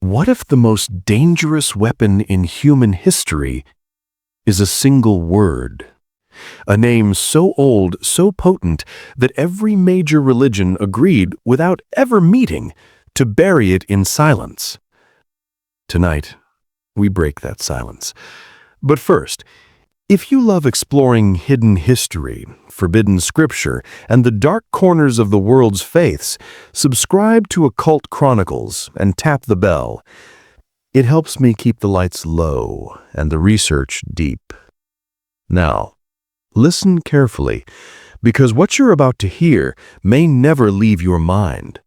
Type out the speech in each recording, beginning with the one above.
What if the most dangerous weapon in human history is a single word? A name so old, so potent, that every major religion agreed, without ever meeting, to bury it in silence. Tonight, we break that silence. But first, if you love exploring hidden history, forbidden scripture, and the dark corners of the world's faiths, subscribe to Occult Chronicles and tap the bell. It helps me keep the lights low and the research deep. Now, listen carefully, because what you're about to hear may never leave your mind.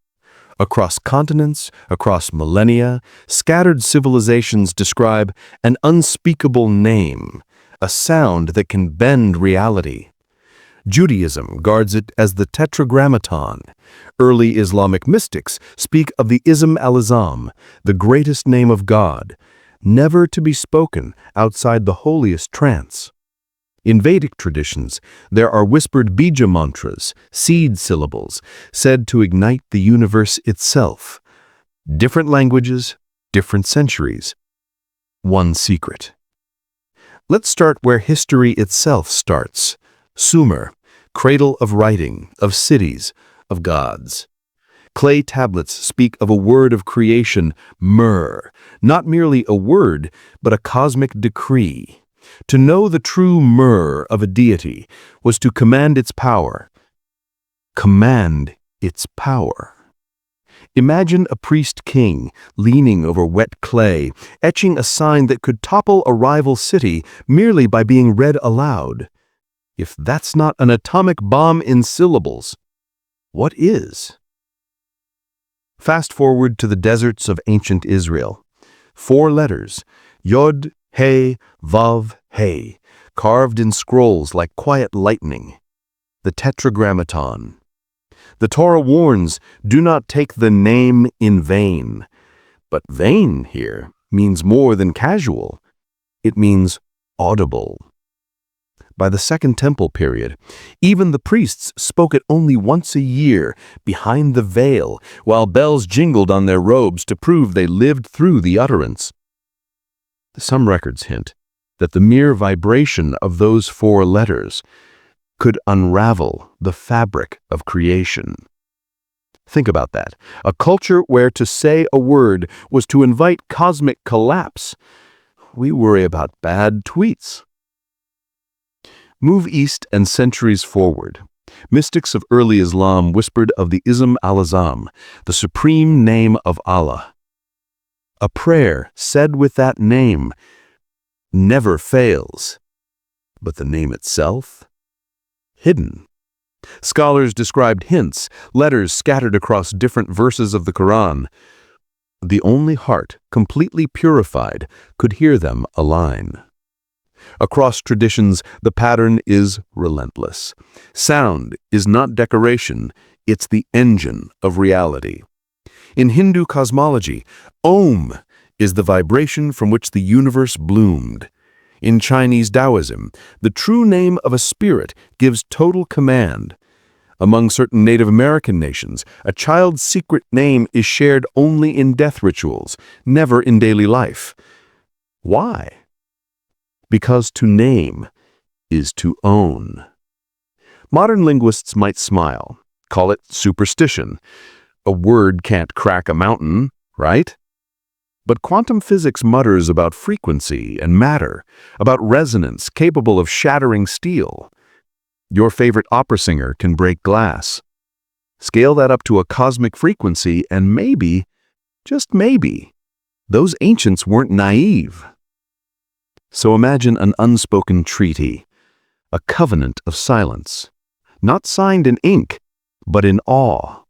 Across continents, across millennia, scattered civilizations describe an unspeakable name, a sound that can bend reality. Judaism guards it as the Tetragrammaton. Early Islamic mystics speak of the Ism al-Azam, the greatest name of God, never to be spoken outside the holiest trance. In Vedic traditions, there are whispered bija mantras, seed syllables, said to ignite the universe itself. Different languages, different centuries. One secret. Let's start where history itself starts. Sumer, cradle of writing, of cities, of gods. Clay tablets speak of a word of creation, Mer, not merely a word, but a cosmic decree. To know the true Mer of a deity was to command its power. Command its power. Imagine a priest-king leaning over wet clay, etching a sign that could topple a rival city merely by being read aloud. If that's not an atomic bomb in syllables, what is? Fast forward to the deserts of ancient Israel. 4 letters, Yod, He, Vav, He, carved in scrolls like quiet lightning. The Tetragrammaton. The Torah warns, do not take the name in vain. But vain here means more than casual. It means audible. By the Second Temple period, even the priests spoke it only once a year, behind the veil, while bells jingled on their robes to prove they lived through the utterance. Some records hint that the mere vibration of those 4 letters could unravel the fabric of creation. Think about that. A culture where to say a word was to invite cosmic collapse. We worry about bad tweets. Move east and centuries forward. Mystics of early Islam whispered of the Ism al-Azam, the supreme name of Allah. A prayer said with that name never fails. But the name itself? Hidden. Scholars described hints, letters scattered across different verses of the Quran. The only heart, completely purified, could hear them align. Across traditions, the pattern is relentless. Sound is not decoration, it's the engine of reality. In Hindu cosmology, Om is the vibration from which the universe bloomed. In Chinese Taoism, the true name of a spirit gives total command. Among certain Native American nations, a child's secret name is shared only in death rituals, never in daily life. Why? Because to name is to own. Modern linguists might smile, call it superstition. A word can't crack a mountain, right? But quantum physics mutters about frequency and matter, about resonance capable of shattering steel. Your favorite opera singer can break glass. Scale that up to a cosmic frequency and maybe, just maybe, those ancients weren't naive. So imagine an unspoken treaty, a covenant of silence, not signed in ink, but in awe.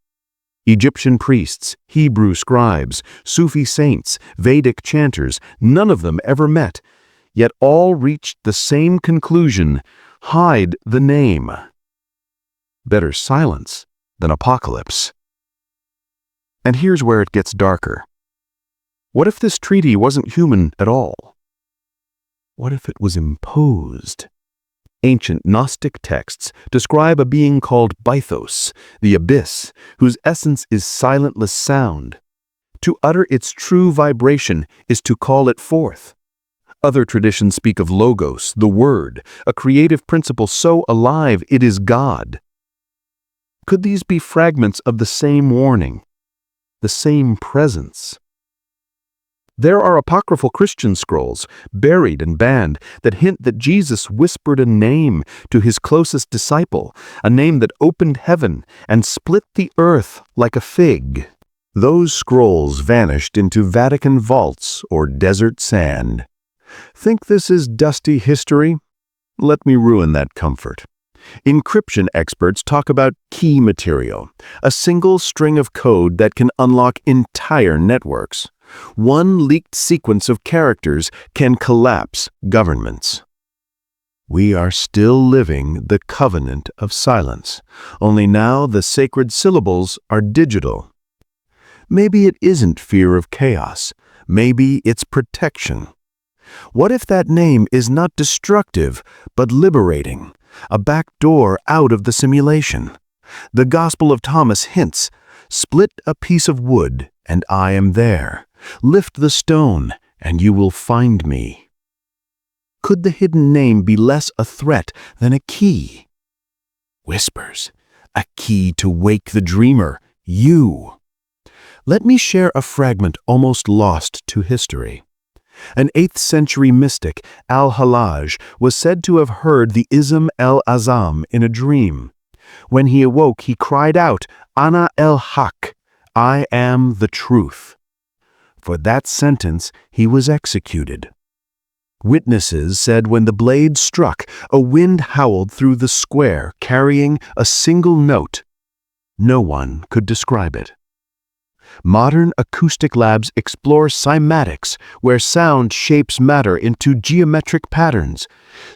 Egyptian priests, Hebrew scribes, Sufi saints, Vedic chanters, none of them ever met, yet all reached the same conclusion: hide the name. Better silence than apocalypse. And here's where it gets darker. What if this treaty wasn't human at all? What if it was imposed? Ancient Gnostic texts describe a being called Bythos, the abyss, whose essence is silentless sound. To utter its true vibration is to call it forth. Other traditions speak of logos, the word, a creative principle so alive it is God. Could these be fragments of the same warning, the same presence? There are apocryphal Christian scrolls, buried and banned, that hint that Jesus whispered a name to his closest disciple, a name that opened heaven and split the earth like a fig. Those scrolls vanished into Vatican vaults or desert sand. Think this is dusty history? Let me ruin that comfort. Encryption experts talk about key material, a single string of code that can unlock entire networks. One leaked sequence of characters can collapse governments. We are still living the covenant of silence, only now the sacred syllables are digital. Maybe it isn't fear of chaos. Maybe it's protection. What if that name is not destructive, but liberating, a back door out of the simulation? The Gospel of Thomas hints, split a piece of wood, and I am there. Lift the stone, and you will find me. Could the hidden name be less a threat than a key? Whispers, a key to wake the dreamer, you. Let me share a fragment almost lost to history. An 8th century mystic, Al-Hallaj, was said to have heard the Ism el-Azam in a dream. When he awoke, he cried out, Ana el-Haq, I am the truth. For that sentence, he was executed. Witnesses said when the blade struck, a wind howled through the square, carrying a single note. No one could describe it. Modern acoustic labs explore cymatics, where sound shapes matter into geometric patterns.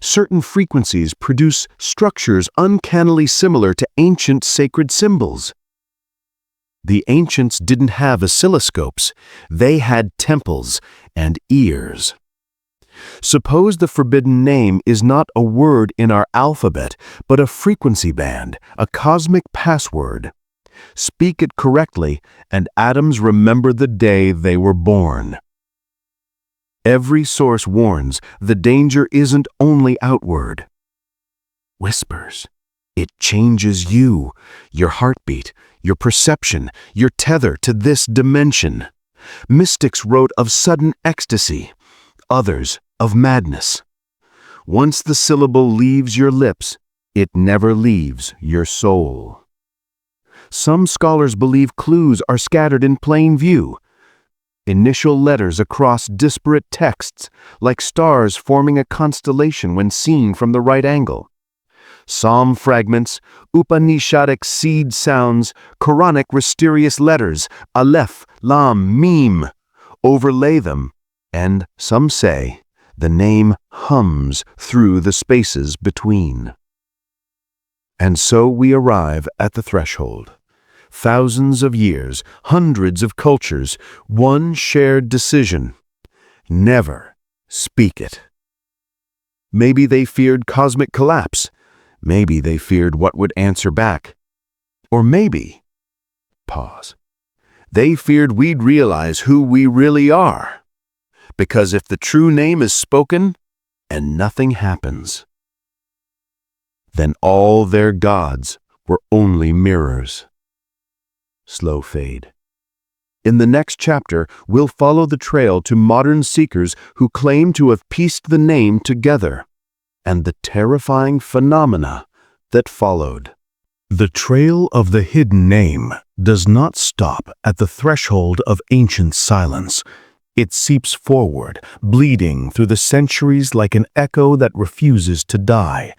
Certain frequencies produce structures uncannily similar to ancient sacred symbols. The ancients didn't have oscilloscopes. They had temples and ears. Suppose the forbidden name is not a word in our alphabet, but a frequency band, a cosmic password. Speak it correctly, and atoms remember the day they were born. Every source warns the danger isn't only outward. Whispers. It changes you, your heartbeat, your perception, your tether to this dimension. Mystics wrote of sudden ecstasy, others of madness. Once the syllable leaves your lips, it never leaves your soul. Some scholars believe clues are scattered in plain view. Initial letters across disparate texts, like stars forming a constellation when seen from the right angle. Psalm fragments, Upanishadic seed sounds, Quranic mysterious letters, Aleph, Lam, Mim. Overlay them, and, some say, the name hums through the spaces between. And so we arrive at the threshold. Thousands of years, hundreds of cultures, one shared decision. Never speak it. Maybe they feared cosmic collapse. Maybe they feared what would answer back. Or maybe, pause, they feared we'd realize who we really are. Because if the true name is spoken and nothing happens, then all their gods were only mirrors. Slow fade. In the next chapter, we'll follow the trail to modern seekers who claim to have pieced the name together, and the terrifying phenomena that followed. The trail of the hidden name does not stop at the threshold of ancient silence. It seeps forward, bleeding through the centuries like an echo that refuses to die.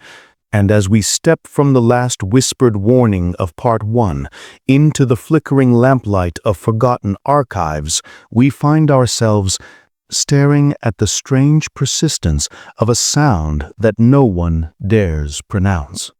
And as we step from the last whispered warning of Part 1 into the flickering lamplight of forgotten archives, we find ourselves staring at the strange persistence of a sound that no one dares pronounce.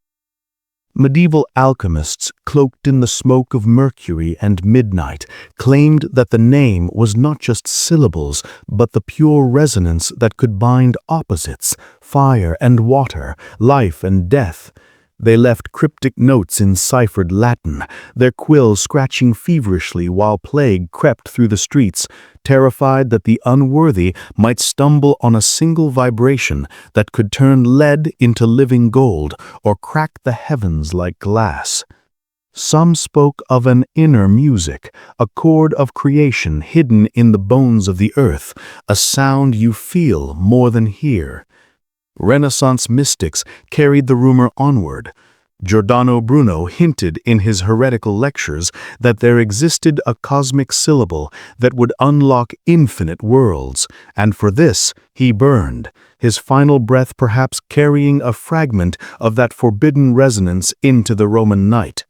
Medieval alchemists, cloaked in the smoke of mercury and midnight, claimed that the name was not just syllables, but the pure resonance that could bind opposites, fire and water, life and death. They left cryptic notes in ciphered Latin, their quills scratching feverishly while plague crept through the streets, terrified that the unworthy might stumble on a single vibration that could turn lead into living gold or crack the heavens like glass. Some spoke of an inner music, a chord of creation hidden in the bones of the earth, a sound you feel more than hear. Renaissance mystics carried the rumor onward. Giordano Bruno hinted in his heretical lectures that there existed a cosmic syllable that would unlock infinite worlds, and for this he burned, his final breath perhaps carrying a fragment of that forbidden resonance into the Roman night.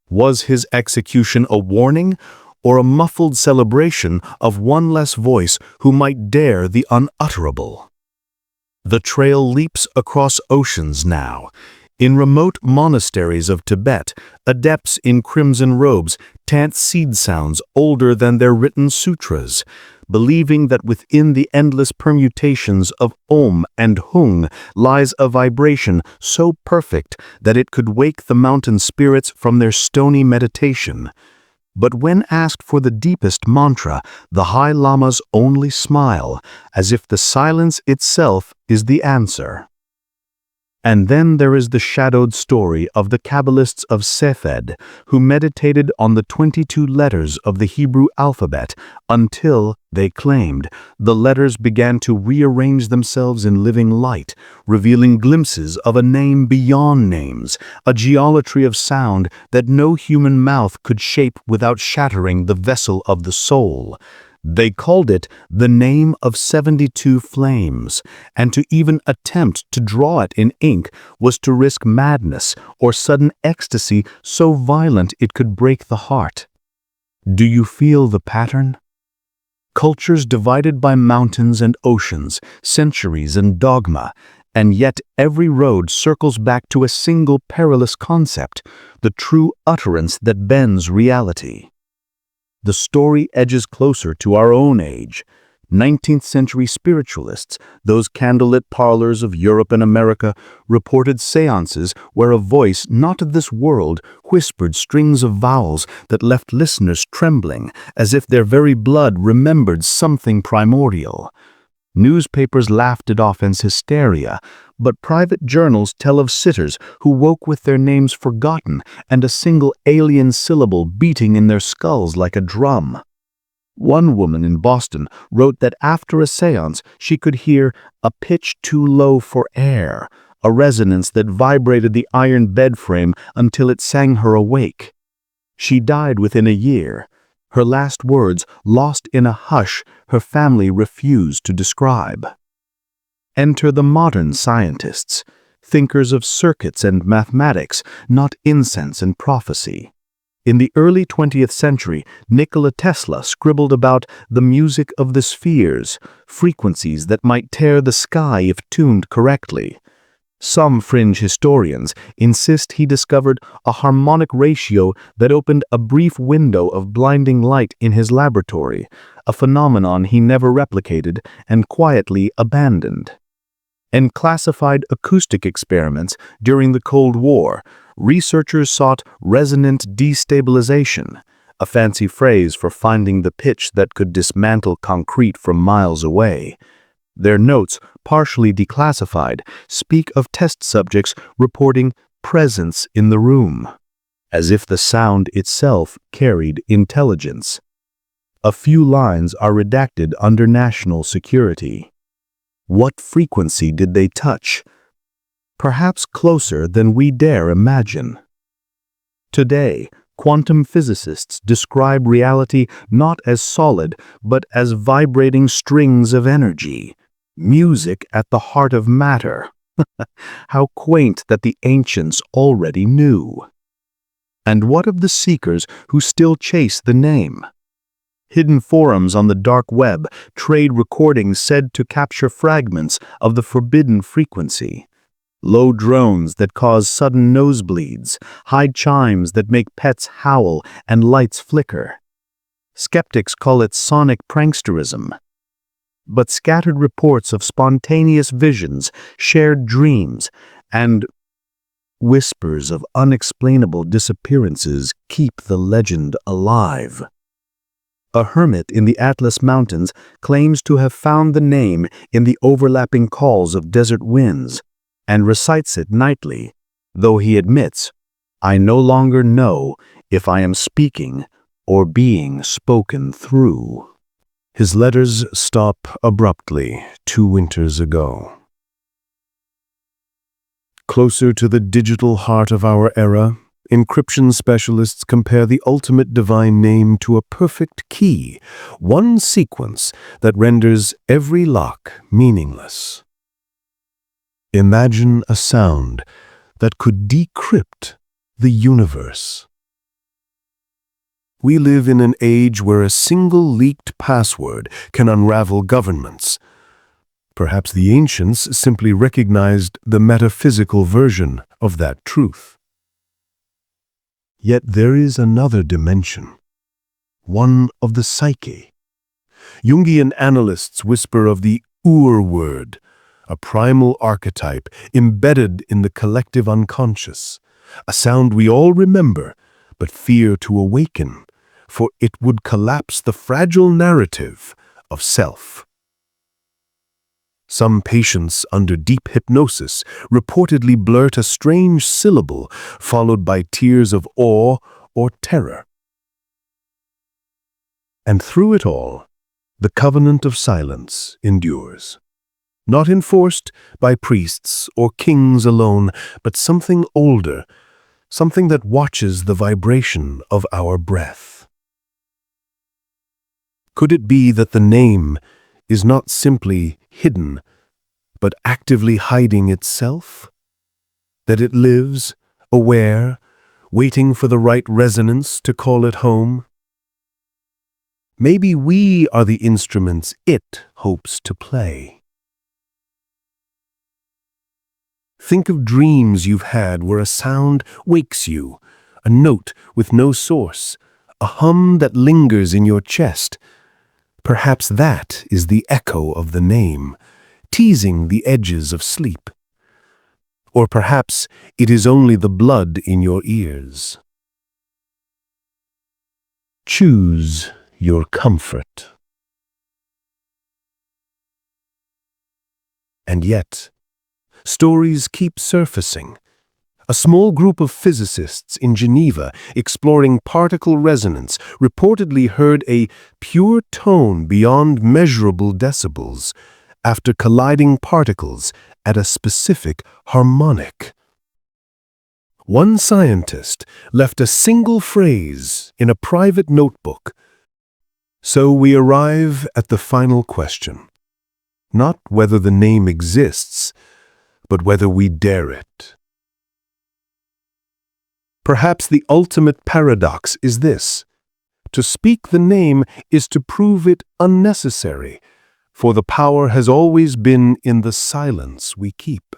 Was his execution a warning, or a muffled celebration of one less voice who might dare the unutterable? The trail leaps across oceans now. In remote monasteries of Tibet, adepts in crimson robes chant seed sounds older than their written sutras, believing that within the endless permutations of Om and Hung lies a vibration so perfect that it could wake the mountain spirits from their stony meditation. But when asked for the deepest mantra, the High Lamas only smile, as if the silence itself is the answer. And then there is the shadowed story of the Kabbalists of Sefed, who meditated on the 22 letters of the Hebrew alphabet until, they claimed, the letters began to rearrange themselves in living light, revealing glimpses of a name beyond names, a geometry of sound that no human mouth could shape without shattering the vessel of the soul. They called it the name of 72 flames, and to even attempt to draw it in ink was to risk madness or sudden ecstasy so violent it could break the heart. Do you feel the pattern? Cultures divided by mountains and oceans, centuries and dogma, and yet every road circles back to a single perilous concept, the true utterance that bends reality. The story edges closer to our own age. 19th century spiritualists, those candlelit parlors of Europe and America, reported seances where a voice not of this world whispered strings of vowels that left listeners trembling, as if their very blood remembered something primordial. Newspapers laughed it off as hysteria, but private journals tell of sitters who woke with their names forgotten and a single alien syllable beating in their skulls like a drum. One woman in Boston wrote that after a seance she could hear a pitch too low for air, a resonance that vibrated the iron bed frame until it sang her awake. She died within a year. Her last words lost in a hush her family refused to describe. Enter the modern scientists, thinkers of circuits and mathematics, not incense and prophecy. In the early 20th century, Nikola Tesla scribbled about the music of the spheres, frequencies that might tear the sky if tuned correctly. Some fringe historians insist he discovered a harmonic ratio that opened a brief window of blinding light in his laboratory, a phenomenon he never replicated and quietly abandoned. In classified acoustic experiments during the Cold War, researchers sought resonant destabilization, a fancy phrase for finding the pitch that could dismantle concrete from miles away. Their notes, partially declassified, speak of test subjects reporting presence in the room, as if the sound itself carried intelligence. A few lines are redacted under national security. What frequency did they touch? Perhaps closer than we dare imagine. Today, quantum physicists describe reality not as solid, but as vibrating strings of energy. Music at the heart of matter. How quaint that the ancients already knew. And what of the seekers who still chase the name? Hidden forums on the dark web trade recordings said to capture fragments of the forbidden frequency. Low drones that cause sudden nosebleeds, high chimes that make pets howl and lights flicker. Skeptics call it sonic pranksterism. But scattered reports of spontaneous visions, shared dreams, and Whispers of unexplainable disappearances keep the legend alive. A hermit in the Atlas Mountains claims to have found the name in the overlapping calls of desert winds and recites it nightly, though he admits, "I no longer know if I am speaking or being spoken through." His letters stop abruptly 2 winters ago. Closer to the digital heart of our era, encryption specialists compare the ultimate divine name to a perfect key, one sequence that renders every lock meaningless. Imagine a sound that could decrypt the universe. We live in an age where a single leaked password can unravel governments. Perhaps the ancients simply recognized the metaphysical version of that truth. Yet there is another dimension, one of the psyche. Jungian analysts whisper of the Ur-word, a primal archetype embedded in the collective unconscious, a sound we all remember but fear to awaken, for it would collapse the fragile narrative of self. Some patients under deep hypnosis reportedly blurt a strange syllable followed by tears of awe or terror. And through it all, the covenant of silence endures. Not enforced by priests or kings alone, but something older, something that watches the vibration of our breath. Could it be that the name is not simply hidden, but actively hiding itself? That it lives, aware, waiting for the right resonance to call it home? Maybe we are the instruments it hopes to play. Think of dreams you've had where a sound wakes you, a note with no source, a hum that lingers in your chest. Perhaps that is the echo of the name, teasing the edges of sleep. Or perhaps it is only the blood in your ears. Choose your comfort. And yet, stories keep surfacing. A small group of physicists in Geneva exploring particle resonance reportedly heard a pure tone beyond measurable decibels after colliding particles at a specific harmonic. One scientist left a single phrase in a private notebook. So we arrive at the final question. Not whether the name exists, but whether we dare it. Perhaps the ultimate paradox is this: to speak the name is to prove it unnecessary, for the power has always been in the silence we keep.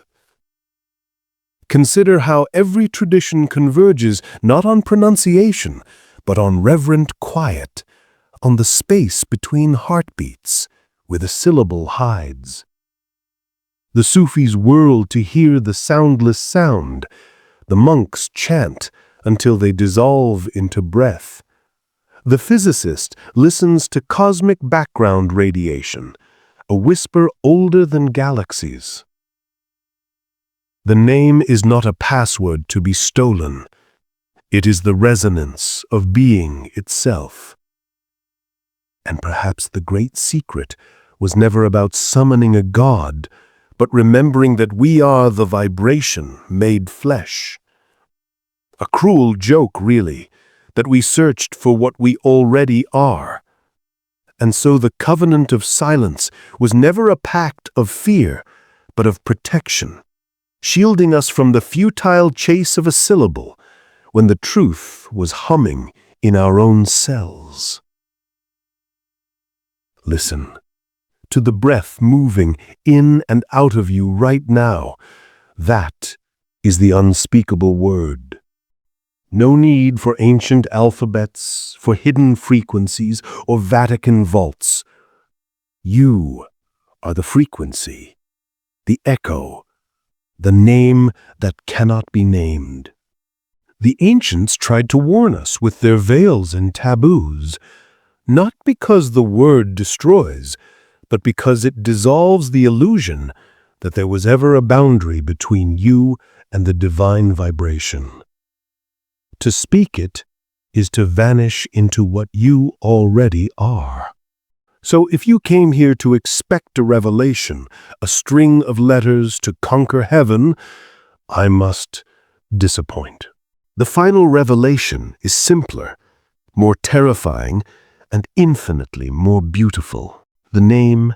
Consider how every tradition converges not on pronunciation, but on reverent quiet, on the space between heartbeats, where the syllable hides. The Sufis whirl to hear the soundless sound. The monks chant until they dissolve into breath. The physicist listens to cosmic background radiation, a whisper older than galaxies. The name is not a password to be stolen. It is the resonance of being itself. And perhaps the great secret was never about summoning a god, but remembering that we are the vibration made flesh. A cruel joke, really, that we searched for what we already are. And so the covenant of silence was never a pact of fear, but of protection, shielding us from the futile chase of a syllable when the truth was humming in our own cells. Listen to the breath moving in and out of you right now. That is the unspeakable word. No need for ancient alphabets, for hidden frequencies, or Vatican vaults. You are the frequency, the echo the name that cannot be named. The ancients tried to warn us with their veils and taboos, not because the word destroys, but because it dissolves the illusion that there was ever a boundary between you and the divine vibration. To speak it is to vanish into what you already are. So if you came here to expect a revelation, a string of letters to conquer heaven, I must disappoint. The final revelation is simpler, more terrifying, and infinitely more beautiful. The name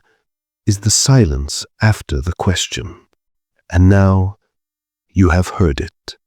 is the silence after the question. And now you have heard it.